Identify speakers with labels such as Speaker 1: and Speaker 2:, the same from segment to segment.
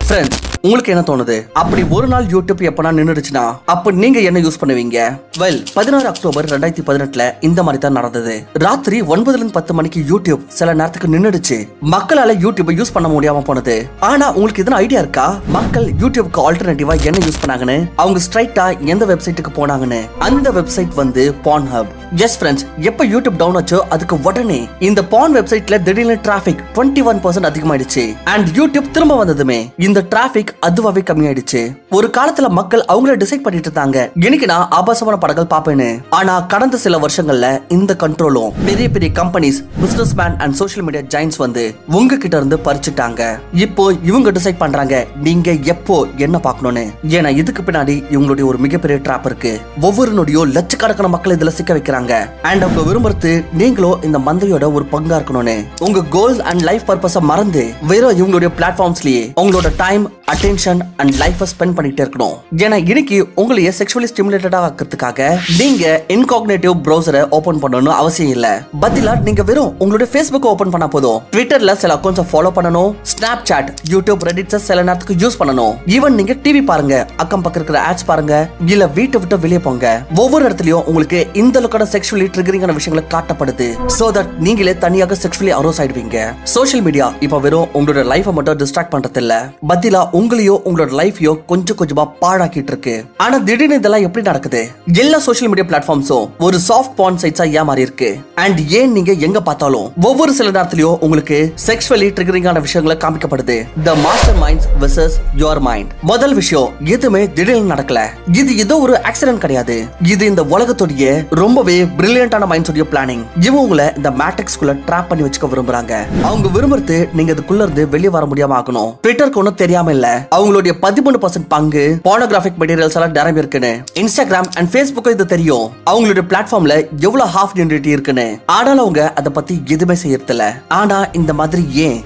Speaker 1: Friends, உங்களுக்கு என்ன தோணுது? அப்படி ஒரு நாள் யூடியூப் எப்பனா நின்னுடுச்சுனா அப்ப நீங்க என்ன யூஸ் பண்ணுவீங்க? 16 அக்டோபர் 2018 இந்த மாதிரி தான் நடந்தது. ராத்திரி 9-10 மணிக்கு யூடியூப் சில நேரத்துக்கு நின்னுடுச்சு. மக்களால யூடியூப் யூஸ் பண்ண முடியாம போனது. ஆனா உங்களுக்கு எதுனா ஐடியா இருக்கா? மக்கள் யூடியூப்க்கு ஆல்டர்னேட்டிவா என்ன யூஸ் பண்ணாங்கன்னு, அவங்க ஸ்ட்ரைட்டா எந்த வெப்சைட்டுக்கு போனாங்கன்னு? அந்த வெப்சைட் வந்து Pornhub. எஸ் ஃப்ரெண்ட்ஸ், எப்ப யூடியூப் டவுன் ஆச்சோ அதுக்கு உடனே இந்த பான் வெப்சைட்ல திடீர்னு டிராபிக் 21% அதிகமாயிடுச்சு. அண்ட் யூடியூப் திரும்ப வந்ததுமே இந்த டிராபிக் அதுவாவே கம்மியாயிடுச்சு. ஒரு காலத்துல மக்கள் அவங்களே டிசைட் பண்ணிட்டு இருந்தாங்க, எனக்கு நான் ஆபாசமான படங்கள் பாப்பேன்னு. ஆனா கடந்த சில வருஷங்கள்ல இந்த கண்ட்ரோலும் பெரிய பெரிய companies, business man and social media joins வந்து உங்ககிட்ட இருந்து பறிச்சுட்டாங்க. இப்போ இவங்க டிசைட் பண்றாங்க நீங்க எப்போ என்ன பார்க்கணும்னு. ஏன்னா இதுக்கு பின்னாடி இவங்களுடைய ஒரு மிகப்பெரிய ட்ராப் இருக்கு. ஒவ்வொரு நொடியும் லட்சக்கணக்கான மக்கள் இதுல சிக்க வைக்கிறாங்க. அண்ட் அவங்க விரும்புறது நீங்களும் இந்த மந்தையோட ஒரு பங்கா இருக்கணும்னு. உங்க கோல் அண்ட் லைஃப் பர்பஸ மறந்து வெறும் இவங்களுடைய பிளாட்ஃபார்ம்ஸ்லயே உங்களோட time, attention and life spend பண்ணிட்டே இருக்கணும். ஏன்னா இன்னைக்கு உங்களையே செக்ஷுவலி ஸ்டிமுலேட்டடா ஆக்கிறதுக்காக நீங்க இன்காக்னேட்டிவ் ப்ரௌசரை ஓபன் பண்ணணும் அவசியம் இல்ல. பதிலா நீங்க வெறும் உங்களுடைய Facebook ஓபன் பண்ணா போதும். ட்விட்டர்ல சில அக்கவுண்ட்ஸ் ஃபாலோ பண்ணணும். ஸ்னாப்சாட், யூடியூப், ரெடிட்ஸ் சில நேரத்துக்கு யூஸ் பண்ணணும். ஈவன் நீங்க டிவி பாருங்க, அக்கம் பக்கம் இருக்கிற ஆட்ஸ் பாருங்க, இல்ல வீட்டை விட்டு வெளியே போங்க. ஒவ்வொரு இடத்துலயும் உங்களுக்கு இந்த அளவுக்கான செக்ஷுவலி ட்ரிகரிங்கான விஷயங்களை காட்டப்படுது. சோ தட் நீங்களே தனியாக செக்ஷுவலி அரோஸ் ஆயிடுவீங்க. சோஷியல் மீடியா இப்ப வெறும் உங்களோட லைஃபை மட்டும் டிஸ்ட்ராக்ட் பண்றது இல்ல, பதிலா உங்களையோ உங்களோட லைஃபையோ கொஞ்சம் கொஞ்சமா பாழாக்கிட்டு இருக்கு. ஆனா திடீர்னு இதெல்லாம் எப்படி நடக்குது? எல்லா சோஷியல் மீடியா பிளாட்ஃபார்ம்ஸும் ஒரு சாஃப்ட் பான் சைட்ஸா ஏமாறி இருக்கு. அண்ட் ஏன் நீங்க எங்க பார்த்தாலும் ஒவ்வொரு சில நேரத்திலயும் உங்களுக்கு செக்ஷுவலி ட்ரிகரிங்கான விஷயங்களை காமிக்கப்படுது. The master minds versus your mind. முதல் விஷயம், எதுவுமே திடீர்னு நடக்கல. இது ஏதோ ஒரு ஆக்சிடென்ட் கிடையாது. இது இந்த உலகத்துடைய ரொம்பவே பிரில்லியண்டான மைண்ட்ஸோட பிளானிங். இவங்களை இந்த மேட்ரிக்ஸ்குள்ள ட்ராப் பண்ணி வச்சுக்க விரும்புறாங்க. அவங்க விரும்புறது நீங்க இதுக்குள்ள இருந்து வெளியே வர முடியாம ஆகணும். ட்விட்டருக்கு ஒன்னும் தெரியாம இல்ல, அவங்களுடைய 13% பங்கு போனோகிராபிக் மெட்டீரியல்ஸ் எல்லாம் நிரம்பி இருக்குன்னு. இன்ஸ்டாகிராம் அண்ட் Facebook இது தெரியும் அவங்களுடைய பிளாட்ஃபார்ம்ல எவ்வளவு ஹாஃப் நியூடிட்டி இருக்குன்னு. ஆனாலும் அவங்க அதை பத்தி எதுவுமே செய்யறதில்ல. ஆனா இந்த மாதிரி ஏன்?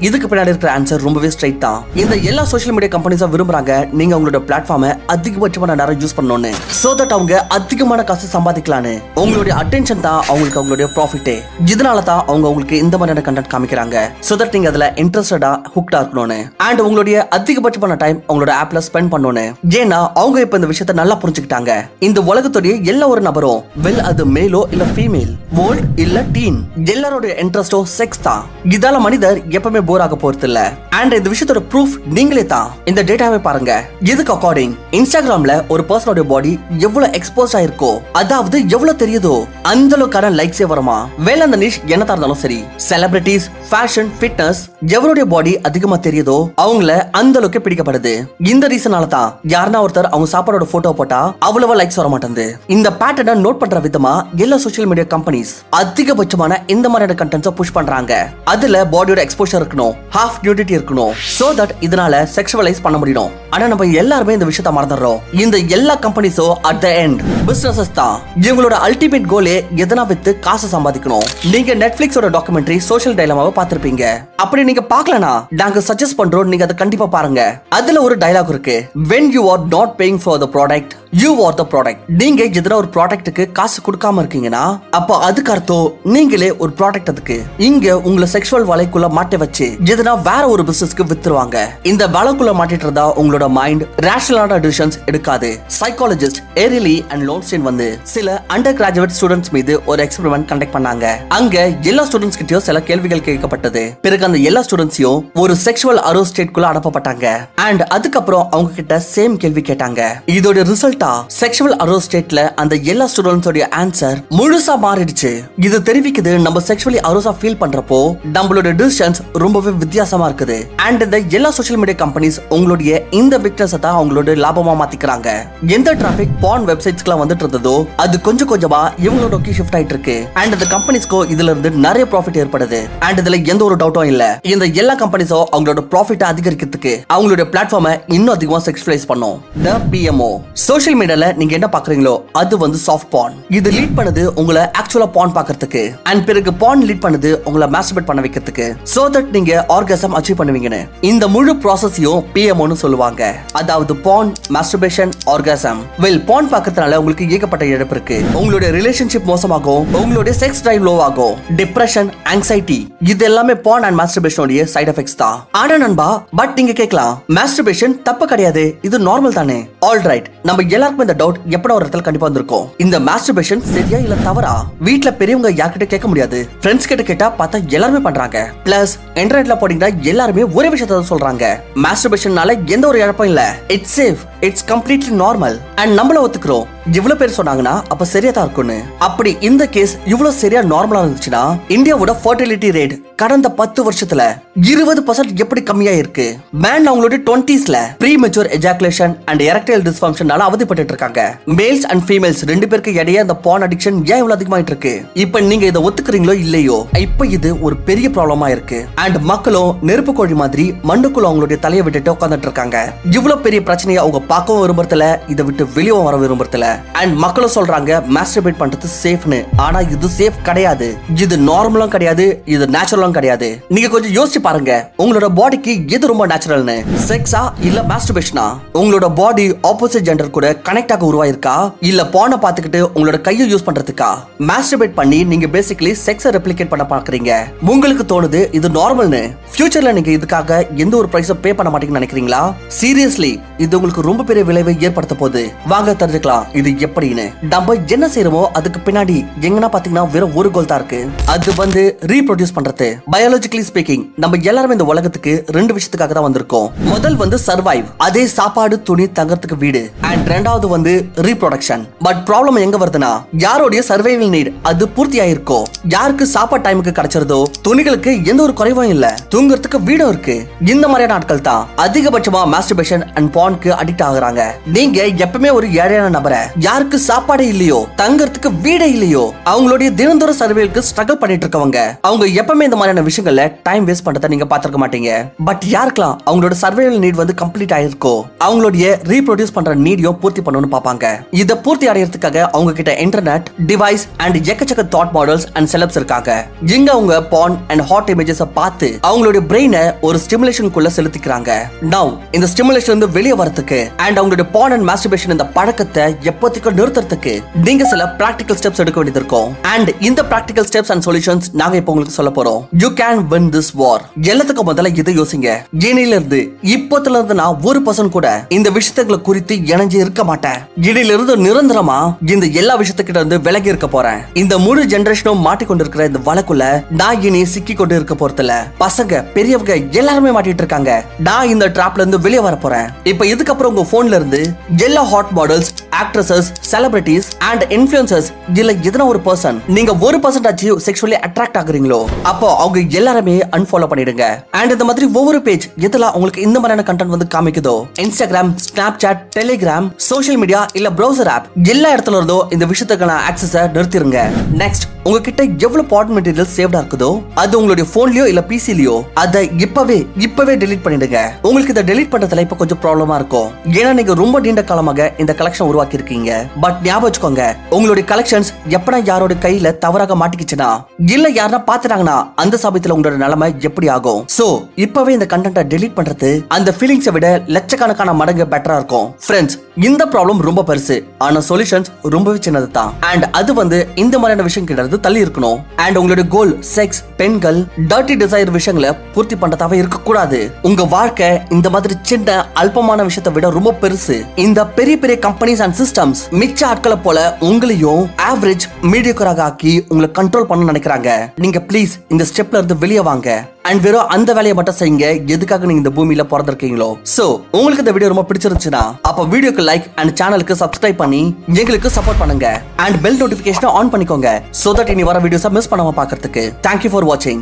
Speaker 1: இதுக்கு பின்னாடி இருக்கிற ஆன்சர் ரொம்பவே ஸ்ட்ரைட் தான். இந்த எல்லா சோஷியல் மீடியா கம்பெனிஸும் விரும்புறாங்க நீங்க உங்களோட பிளாட்ஃபார்மை அதிகபட்சமான நேரம் யூஸ் பண்ணணும்னு. சோ தட் அவங்க அதிகமான காசு சம்பாதிக்கலான்னு. உங்களுடைய அட்டென்ஷன் தான் அவங்களுக்கு அவங்களுடைய ப்ராஃபிட்டே. இதனால தான் அவங்க உங்களுக்கு இந்த மாதிரியான கண்டென்ட் காமிக்கிறாங்க. சோ தட் நீங்க அதுல இன்ட்ரெஸ்டடா ஹுக்டா இருக்கணும்னு. அண்ட் உங்களுடைய அதிகபட்சமான டைம் உங்களோட ஆப்ல ஸ்பெண்ட் பண்ணணும்னு. ஏன்னா அவங்க இப்ப இந்த விஷயத்தை நல்லா புரிஞ்சுக்கிட்டாங்க. இந்த உலகத்துடைய எல்லா ஒரு நபரும் அது மேலோ இல்ல ஃபீமேல், ஓல்ட் இல்ல டீன், எல்லாரோட இன்ட்ரெஸ்டோ செக்ஸ் தான். இதால மனிதர் எப்பவுமே போர் ஆக போறது இல்ல. அண்ட் இந்த விஷயத்தோட ப்ரூஃப் நீங்களே தான். இந்த டேட்டாவை பாருங்க. இதுக்கு அக்கார்டிங் இன்ஸ்டாகிராம்ல ஒரு பர்சனோட பாடி எவ்வளவு எக்ஸ்போஸ் ஆயிருக்கோ, அதாவது எவ்வளவு தெரியுதோ அந்த அளவுக்கான லைக்ஸே வருமா. அந்த நிஷ் என்னதா இருந்தாலும் சரி, செலிபிரிட்டிஸ், ஃபேஷன், ஃபிட்னஸ், எவருடைய பாடி அதிகமா தெரியுதோ அவங்கள அந்த அளவுக்கு பிடிக்கப்படுது. இந்த ரீசனால தான் யாருன்னா ஒருத்தர் அவங்க சாப்பாடோட போட்டோ போட்டா அவ்வளவா லைக்ஸ் வர மாட்டேங்குது. இந்த பேட்டர்னை நோட் பண்ற விதமா எல்லா சோஷியல் மீடியா கம்பெனிஸ் அதிகபட்சமான இந்த மாதிரியான கண்டென்ட்ஸை புஷ் பண்றாங்க. அதுல பாடியோட எக்ஸ்போஷர் இருக்கணும், ஹாஃப் நியூடிட்டி இருக்கணும். சோ தட் இதனால செக்ஷுவலைஸ் பண்ண முடியும். ஆனா நம்ம எல்லாருமே இந்த விஷயத்தை மறந்துடுறோம். இந்த எல்லா கம்பெனிஸும் அட் தி எண்ட் பிசினஸஸ் தான். இவங்களோட அல்டிமேட் கோலே எதனா வித்து காசு சம்பாதிக்கணும். நீங்க நெட்ஃபிளிக்ஸோட டாக்குமெண்ட்ரி சோஷியல் டைலமாவை பார்த்திருப்பீங்க. அப்படி நீங்க பார்க்கலனா நாங்க சஜஸ்ட் பண்றோம், நீங்க அதை கண்டிப்பா பாருங்க. அதுல ஒரு டயலாக் இருக்கு, when you are not paying for the product you are the product. நீங்க எதனா ஒரு ப்ராடக்ட்டுக்கு காசு கொடுக்காம இருக்கீங்கன்னா அப்ப அதுக்கு அர்த்தம் நீங்களே ஒரு ப்ராடக்ட். அதுக்கு இங்க உங்களை செக்ஷுவல் வலைக்குள்ள மாட்டி வச்சு எதனா வேற ஒரு பிசினஸ்க்கு வித்துருவாங்க. இந்த வலைக்குள்ள மாட்டிட்டு இருந்தா உங்களோட மைண்ட் ரேஷனலான டிசிஷன்ஸ் எடுக்காது. சைக்காலஜிஸ்ட் ஏரிலி அண்ட் லோன்ஸ்டீன் வந்து சில அண்டர் கிராஜுவேட் ஸ்டூடெண்ட்ஸ் மீது ஒரு எக்ஸ்பெரிமெண்ட் கண்டக்ட் பண்ணாங்க. அங்க எல்லா ஸ்டூடெண்ட்ஸ் கிட்டயும் சில கேள்விகள் கேட்கப்பட்டது. பிறகு அந்த எல்லா ஸ்டூடெண்ட்ஸையும் ஒரு செக்ஷுவல் அரோஸ் ஸ்டேட்குள்ள அனுப்பப்பட்டாங்க. அண்ட் அதுக்கப்புறம் அவங்க கிட்ட சேம் கேள்வி கேட்டாங்க. இதோட ரிசல்ட் செக்ஷுவல் அரோஸ் ஸ்டேட்ல அந்த எல்லா ஸ்டூடெண்ட்ஸோட ஆன்சர் முழுசா மாறிடுச்சு. இது தெரிவிக்குது நம்ம செக்ஷுவலி அரோஸா ஃபீல் பண்றப்போ நம்மளோட டிசிஷன்ஸ் ரொம்பவே வித்தியாசமா இருக்குது. அண்ட் இந்த எல்லா சோஷியல் மீடியா கம்பெனிஸ் உங்களுடைய இந்த வீக்னஸ் தான் அவங்களோட லாபமா மாத்திக்கிறாங்க. எந்த டிராபிக் பான் வெப்சைட்ஸ்க்குலாம் வந்துட்டு இருந்ததோ அது கொஞ்சம் கொஞ்சமா இவங்களோட நோக்கி ஷிஃப்ட் ஆயிட்டு இருக்கு. அண்ட் இந்த கம்பெனிஸ்க்கு இதுல இருந்து நிறைய ப்ராஃபிட் ஏற்படுது. அண்ட் இதுல எந்த ஒரு டவுட்டும் இல்ல, இந்த எல்லா கம்பெனிஸும் அவங்களோட ப்ராஃபிட் அதிகரிக்கிறதுக்கு அவங்களோட பிளாட்ஃபார்மை இன்னும் அதிகமா செக்ஷுவலைஸ் பண்ணும். The PMO சோஷியல் சோஷியல் மீடியால நீங்க என்ன பாக்குறீங்களோ அது வந்து சாஃப்ட் பான். இது லீட் பண்ணுது உங்களை ஆக்சுவலா பான் பாக்குறதுக்கு, அண்ட் பிறகு பான் லீட் பண்ணுது உங்களை மாஸ்டர்பேட் பண்ண வைக்கிறதுக்கு, சோ தட் நீங்க ஆர்காசம் அச்சீவ் பண்ணுவீங்கன்னு. இந்த முழு ப்ராசஸையும் PMOன்னு சொல்லுவாங்க, அதாவது பான், மாஸ்டர்பேஷன், ஆர்காசம். வெல், பான் பாக்குறதுனால உங்களுக்கு ஏகப்பட்ட இழப்பு இருக்கு. உங்களுடைய ரிலேஷன்ஷிப் மோசமாகும், உங்களுடைய செக்ஸ் டிரைவ் லோ ஆகும், டிப்ரெஷன், ஆங்ஸைட்டி, இது எல்லாமே பான் அண்ட் மாஸ்டர்பேஷனோட சைடு எஃபெக்ட்ஸ் தான். ஆனா நண்பா, பட் நீங்க கேட்கலாம், மாஸ்டர்பேஷன் தப்பு கிடையாது, இது நார்மல் தானே? ஆல்ரைட், நம்ம எல்லாருக்கும் இந்த டவுட் எப்பட ஒரு இடத்துல கண்டிப்பா வந்திருக்கும். இந்த மாஸ்டர்பேஷன் சரியா இல்ல தவறா? வீட்ல பெரியவங்க யார்கிட்ட கேட்க முடியாது, ஃப்ரெண்ட்ஸ் கிட்ட கேட்டா பார்த்தா எல்லாருமே பண்றாங்க. பிளஸ் இன்டர்நெட்ல போனீங்கன்னா எல்லாருமே ஒரே விஷயத்தை சொல்றாங்க, மாஸ்டர்பேஷன்னால எந்த ஒரு இழப்பும் இல்ல, it's safe, it's completely normal. And நம்மள ஒத்துக்கிறோம். இவ்வளவு பேர் சொன்னாங்கன்னா அப்ப சரியா தான் இருக்கும்னு. அப்படி இந்த கேஸ் இவ்வளவு சரியா நார்மலா இருந்துச்சுன்னா இந்தியாவோட ஃபர்டிலிட்டி ரேட் கடந்த 10 வருஷத்துல 20% எப்படி கம்மியா இருக்கு? மேன் அவங்களோட 20ஸ்ல ப்ரீமெச்சூர் எஜாகுலேஷன் அண்ட் எரெக்டைல் டிஸ்ஃபங்க்ஷனால அவதிப்பட்டு இருக்காங்க. மேல்ஸ் அண்ட் ஃபீமேல்ஸ் ரெண்டு பேருக்கு இடையே அந்த பான் அடிக்ஷன் ஏன் இவ்வளவு அதிகமாயிட்டு இருக்கு? இப்ப நீங்க இதை ஒத்துக்கிறீங்களோ இல்லையோ, இப்ப இது ஒரு பெரிய ப்ராப்ளமா இருக்கு. அண்ட் மக்களும் நெருப்பு கோழி மாதிரி மண்ணுக்குள்ள அவங்களுடைய தலையை விட்டுட்டு உட்கார்ந்துட்டு இருக்காங்க. இவ்வளவு பெரிய பிரச்சனையை அவங்க பார்க்கவும் விரும்புறதுல, இதை விட்டு வெளியே வர விரும்புறதுல. அண்ட் மக்களும் சொல்றாங்க மாஸ்டர்பேட் பண்றது சேஃப்னு. ஆனா இது சேஃப் கிடையாது, இது நார்மலும் கிடையாது, இது நேச்சுரலும் கிடையாது. நீங்க கொஞ்சம் யோசிச்சு பாருங்க, உங்களோட பாடிக்கு எது ரொம்ப நேச்சுரல்னு? செக்ஸா இல்ல மாஸ்டர்பேஷனா? உங்களோட பாடி ஆப்போசிட் ஜெண்டர் கூட கனெக்ட் ஆக உருவாயிருக்கா, இல்ல பானை பார்த்துக்கிட்டு உங்களோட கையை யூஸ் பண்றதுக்கா? மாஸ்டர்பேட் பண்ணி நீங்க பேசிக்கலி செக்ஸை ரெப்ளிகேட் பண்ண பாக்குறீங்க. உங்களுக்கு தோணுது இது நார்மல்னு. ஃபியூச்சர்ல நீங்க இதுக்காக எந்த ஒரு பிரைஸ பே பண்ண மாட்டீங்கன்னு நினைக்கிறீங்களா? சீரியஸ்லி, இது உங்களுக்கு ரொம்ப பெரிய விளைவை ஏற்படுத்த போகுது. வாங்க தெரிஞ்சுக்கலாம் இது எப்படின்னு. நம்ம என்ன செய்யறோமோ அதுக்கு பின்னாடி எங்கன்னா பாத்தீங்கன்னா வெறும் ஒரு கோல் தான் இருக்கு, அது வந்து ரீப்ரொடியூஸ் பண்றது. பயாலஜிக்கலி ஸ்பீக்கிங் நம்ம எல்லாரும் இந்த உலகத்துக்கு 2 விஷயத்துக்காக தான் வந்திருக்கோம். முதல் வந்து சர்வைவ், அதே சாப்பாடு, துணி, தங்கறதுக்கு வீடு. அண்ட் ரெண்டாவது வந்து ரீப்ரொடக்ஷன். பட் ப்ராப்ளம் எங்க வருதுன்னா, யாரோடைய சர்வைவல் நீட் அது பூர்த்தி ஆயிருக்கோ, யாருக்கு சாப்பாடு டைமுக்கு கிடைச்சிருதோ, துணிகளுக்கு எந்த ஒரு குறைவும் இல்ல, தூங்குறதுக்கு வீடும் இருக்கு, இந்த மாதிரியான ஆட்கள் தான் அதிகபட்சமா மாஸ்டர்பேஷன் அண்ட் பான்க்கு அடிக்ட் ஆகுறாங்க. நீங்க எப்பவுமே ஒரு ஏழையான நபரை, யாருக்கு சாப்பாடு இல்லையோ, தங்கறதுக்கு வீடே இல்லையோ, அவங்களுடைய தினந்தோறும் சர்வைவலுக்கு ஸ்ட்ரகிள் பண்ணிட்டு இருக்கவங்க, அவங்க எப்பவுமே இந்த மாதிரியான விஷயங்கள்ல டைம் வேஸ்ட் பண்றத நீங்க பாத்துக்க மாட்டீங்க. பட் யாருக்கெல்லாம் அவங்களோட சர்வைவல் நீட் வந்து கம்ப்ளீட் ஆயிருக்கோ, அவங்களுடைய ரீப்ரொடியூஸ் பண்ற நீடையும் பூர்த்தி பண்ணணும்னு பாப்பாங்க. இத பூர்த்தி அடையறதுக்காக அவங்க கிட்ட இன்டர்நெட், டிவைஸ் அண்ட் எக்கச்சக்க தாட் மாடல்ஸ் அண்ட் செலப்ஸ் இருக்காங்க. இங்க அவங்க பான் அண்ட் ஹாட் இமேஜஸ் பார்த்து அவங்களுடைய பிரெயினை ஒரு ஸ்டிமுலேஷனுக்குள்ள செலுத்திக்கிறாங்க. நவ் இந்த ஸ்டிமுலேஷன் வந்து வெளியே வரதுக்கு அண்ட் அவங்களுடைய பான் அண்ட் மாஸ்டர்பேஷன் இந்த பழக்கத்தை எப்போதைக்கு நிறுத்துறதுக்கு நீங்க சில பிராக்டிகல் ஸ்டெப்ஸ் எடுக்க வேண்டியது இருக்கும். அண்ட் இந்த பிராக்டிகல் ஸ்டெப்ஸ் அண்ட் சொல்யூஷன்ஸ் நாங்க இப்போ உங்களுக்கு சொல்ல போறோம். யூ கேன் வின் திஸ் வார். எல்லாத்துக்கும் முதல்ல இதை யோசிங்க, இனில இருந்து இப்போத்துல இருந்து நான் 1% கூட இந்த விஷயங்களை குறித்து இணைஞ்சு இருக்க மாட்டேன். இடையில இருந்து நிரந்தரமா இந்த எல்லா விஷயத்துக்கிட்ட இருந்து விலகி இருக்க போறேன். இந்த முழு ஜெனரேஷனும் மாட்டிக்கொண்டிருக்கிற இந்த வழக்குள்ள நான் இனி சிக்கி கொண்டு இருக்க போறதில்ல. பசங்க பெரியவங்க எல்லாருமே மாட்டிட்டு இருக்காங்க. நான் இந்த டிராப்ல இருந்து வெளியே வர போறேன். இப்ப இதுக்கப்புறம் உங்க போன்ல இருந்து எல்லா hot models, actresses, celebrities and influencers இல்ல எதனா ஒரு பர்சன் நீங்க 1% ஆச்சு செக்சுவலி அட்ராக்ட் ஆகுறீங்களோ, அப்போ அவங்க எல்லாருமே அன்ஃபாலோ பண்ணிடுங்க. அண்ட் இந்த மாதிரி ஒவ்வொரு பேஜ் எதெல்லாம் உங்களுக்கு இந்த மாதிரியான கண்டென்ட் வந்து காமிக்குதோ, Instagram, Snapchat, Telegram, social media இல்ல ப்ரௌசர் ஆப் எல்லா இடத்துல இருந்தோ இந்த விஷயத்துக்கான ஆக்சஸை நிறுத்திடுங்க. நெக்ஸ்ட், உங்ககிட்ட எவ்வளவு பாட் மெட்டீரியல் சேவ்டா இருக்குதோ அது உங்களுடைய போன்லயோ இல்ல பிசிலயோ அதை இப்பவே டெலீட் பண்ணிடுங்க. உங்களுக்கு இதை டெலீட் பண்றதுல இப்ப கொஞ்சம் ப்ராப்ளமா இருக்கும், ஏன்னா நீங்க ரொம்ப நீண்ட காலமாக இந்த கலெக்ஷன் உருவாக்கி இருக்கீங்க. பட் ஞாபகம் வச்சுக்கோங்க, உங்களுடைய கலெக்ஷன்ஸ் எப்படா யாரோட கையில தவறாக மாட்டிக்கிச்சுனா இல்ல யாரா பாத்துட்டாங்கன்னா அந்த சமயத்துல உங்களோட நிலைமை எப்படி ஆகும்? சோ இப்பவே இந்த கண்டென்ட்டை டெலீட் பண்றது அந்த ஃபீலிங்ஸை விட லட்சக்கணக்கான மடங்கு பெட்டரா இருக்கும். ஃப்ரெண்ட்ஸ், இந்த ப்ராப்ளம் ரொம்ப பெருசு, ஆனா சொல்யூஷன்ஸ் ரொம்பவே சின்னது தான். அண்ட் அது வந்து இந்த மாதிரியான விஷயம் கிட்ட தள்ளி இருக்கணும். அண்ட் உங்களுடைய கோல் செக்ஸ், பெண்கள், டர்ட்டி டிசைர் விஷயங்களை பூர்த்தி பண்றதாவே இருக்க கூடாது. உங்க வாழ்க்கை இந்த மாதிரி சின்ன அல்பமான விஷயத்தை விட ரொம்ப பெருசு. இந்த பெரிய பெரிய கம்பெனிஸ் அண்ட் சிஸ்டம்ஸ் மிச்ச ஆட்களை போல உங்களையும் ஆவரேஜ் மீடியோக்கராக ஆக்கி உங்களை கண்ட்ரோல் பண்ண நினைக்கிறாங்க. நீங்க ப்ளீஸ் இந்த ஸ்டெப்ல இருந்து வெளியே வாங்க. அண்ட் வெறும் அந்த வேலையை மட்டும் செய்யுங்க எதுக்காக நீங்க இந்த பூமியில பிறந்திருக்கீங்களோ. சோ உங்களுக்கு இந்த வீடியோ ரொம்ப பிடிச்சிருந்துச்சுன்னா அப்ப வீடியோக்கு லைக் அண்ட் சேனலுக்கு சப்ஸ்கிரைப் பண்ணி எங்களுக்கு சப்போர்ட் பண்ணுங்க. அண்ட் பெல் நோட்டிபிகேஷனை ஆன் பண்ணிக்கோங்க, சோ தட் இனி வர வீடியோஸை மிஸ் பண்ணாம பார்க்கிறதுக்கு. Thank you for watching.